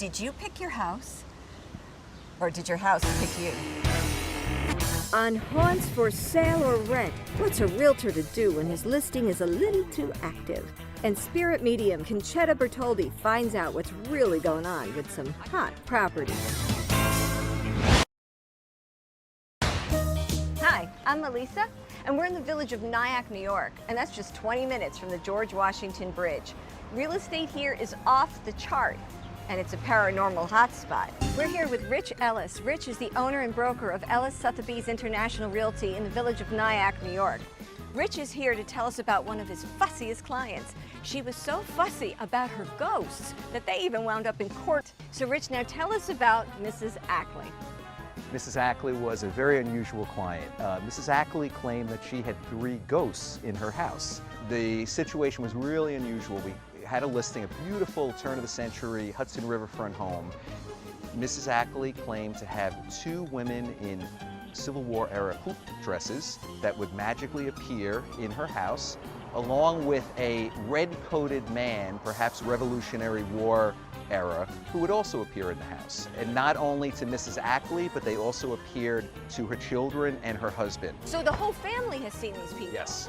Did you pick your house? Or did your house pick you? On haunts for sale or rent, what's a realtor to do when his listing is a little too active? And spirit medium Concetta Bertoldi finds out what's really going on with some hot properties. Hi, I'm Lisa, and we're in the village of Nyack, New York, and that's just 20 minutes from the George Washington Bridge. Real estate here is off the chart, and it's a paranormal hotspot. We're here with Rich Ellis. Rich is the owner and broker of Ellis Sotheby's International Realty in the village of Nyack, New York. Rich is here to tell us about one of his fussiest clients. She was so fussy about her ghosts that they even wound up in court. So Rich, now tell us about Mrs. Ackley. Mrs. Ackley was a very unusual client. Mrs. Ackley claimed that she had 3 ghosts in her house. The situation was really unusual. We had a listing, a beautiful turn-of-the-century Hudson Riverfront home. Mrs. Ackley claimed to have 2 women in Civil War era hoop dresses that would magically appear in her house, along with a red-coated man, perhaps Revolutionary War era, who would also appear in the house. And not only to Mrs. Ackley, but they also appeared to her children and her husband. So the whole family has seen these people? Yes.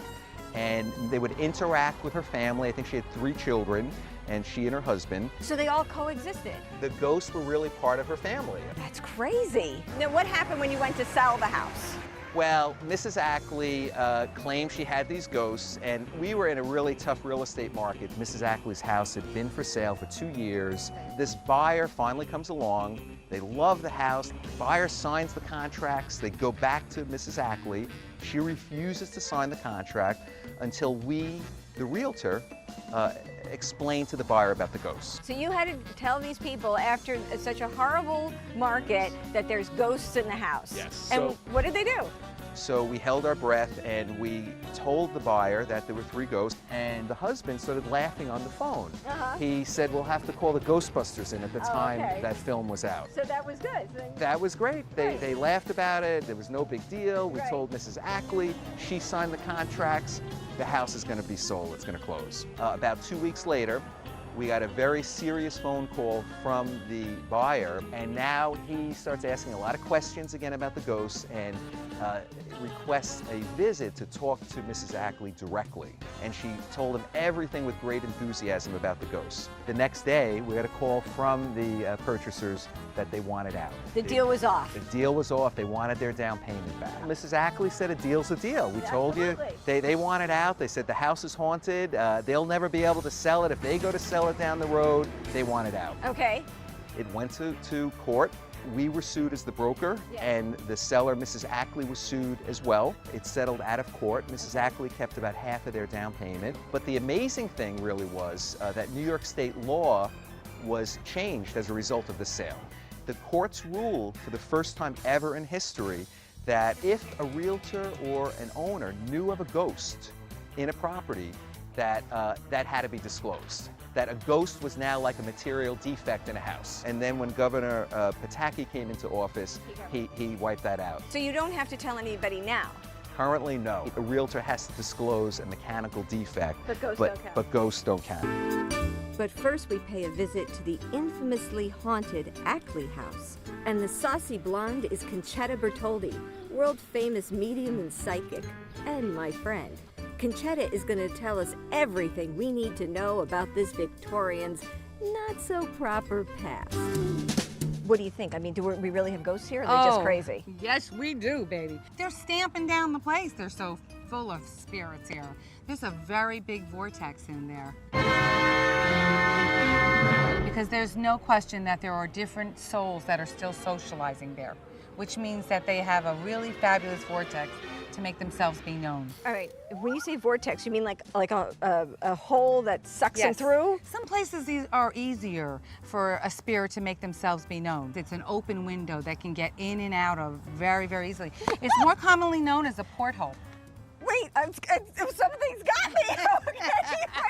And they would interact with her family. I think she had 3 children, and she and her husband. So they all coexisted? The ghosts were really part of her family. That's crazy. Now what happened when you went to sell the house? Well, Mrs. Ackley claimed she had these ghosts, and we were in a really tough real estate market. Mrs. Ackley's house had been for sale for 2 years. This buyer finally comes along. They love the house. The buyer signs the contracts. They go back to Mrs. Ackley. She refuses to sign the contract until we, the realtor, explain to the buyer about the ghosts. So you had to tell these people after such a horrible market that there's ghosts in the house. Yes. And what did they do? So we held our breath and we told the buyer that there were 3 ghosts, and the husband started laughing on the phone. He said, we'll have to call the Ghostbusters in at the time that film was out. So that was good. That was great. They laughed about it. There was no big deal. We told Mrs. Ackley. She signed the contracts. The house is going to be sold. It's going to close. About 2 weeks later, we got a very serious phone call from the buyer, and now he starts asking a lot of questions again about the ghosts and requests a visit to talk to Mrs. Ackley directly. And she told him everything with great enthusiasm about the ghosts. The next day, we got a call from the purchasers that they wanted out. The deal was off. The deal was off. They wanted their down payment back. Mrs. Ackley said a deal's a deal. We told you. They wanted out. They said the house is haunted. They'll never be able to sell it. If they go to sell it down the road, they want it out. Okay. It went to court. We were sued as the broker, and the seller, Mrs. Ackley, was sued as well. It settled out of court. Mrs. Ackley kept about half of their down payment. But the amazing thing really was that New York state law was changed as a result of the sale. The courts ruled for the first time ever in history that if a realtor or an owner knew of a ghost in a property, that had to be disclosed. That a ghost was now like a material defect in a house. And then when Governor Pataki came into office, he wiped that out. So you don't have to tell anybody now? Currently, no. A realtor has to disclose a mechanical defect, But ghosts don't count. But ghosts don't count. But first we pay a visit to the infamously haunted Ackley house. And the saucy blonde is Concetta Bertoldi, world-famous medium and psychic, and my friend. Concetta is going to tell us everything we need to know about this Victorian's not-so-proper past. What do you think? I mean, do we really have ghosts here, or are they just crazy? Yes, we do, baby. They're stamping down the place. They're so full of spirits here. There's a very big vortex in there. Because there's no question that there are different souls that are still socializing there, which means that they have a really fabulous vortex to make themselves be known. All right, when you say vortex, you mean like a hole that sucks them through? Some places are easier for a spirit to make themselves be known. It's an open window that can get in and out of very, very easily. It's more commonly known as a porthole. Wait, something's got me. Okay,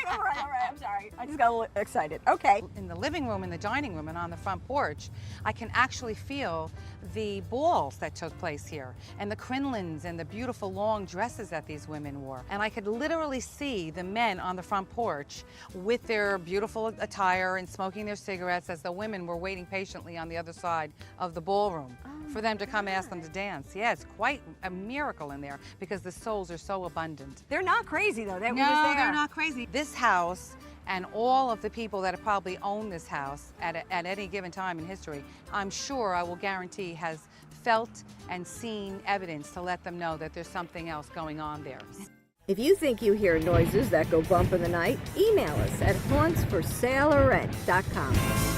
all right, I'm sorry. I just got a little excited. Okay. In the living room, in the dining room, and on the front porch, I can actually feel the balls that took place here, and the crinolines and the beautiful long dresses that these women wore. And I could literally see the men on the front porch with their beautiful attire and smoking their cigarettes as the women were waiting patiently on the other side of the ballroom for them to come ask them to dance. Yeah, it's quite a miracle in there because the souls are so abundant. They're not crazy though. No, they're not crazy. This house and all of the people that have probably owned this house at any given time in history, I'm sure, I will guarantee, has felt and seen evidence to let them know that there's something else going on there. If you think you hear noises that go bump in the night, email us at hauntsforsalerent.com.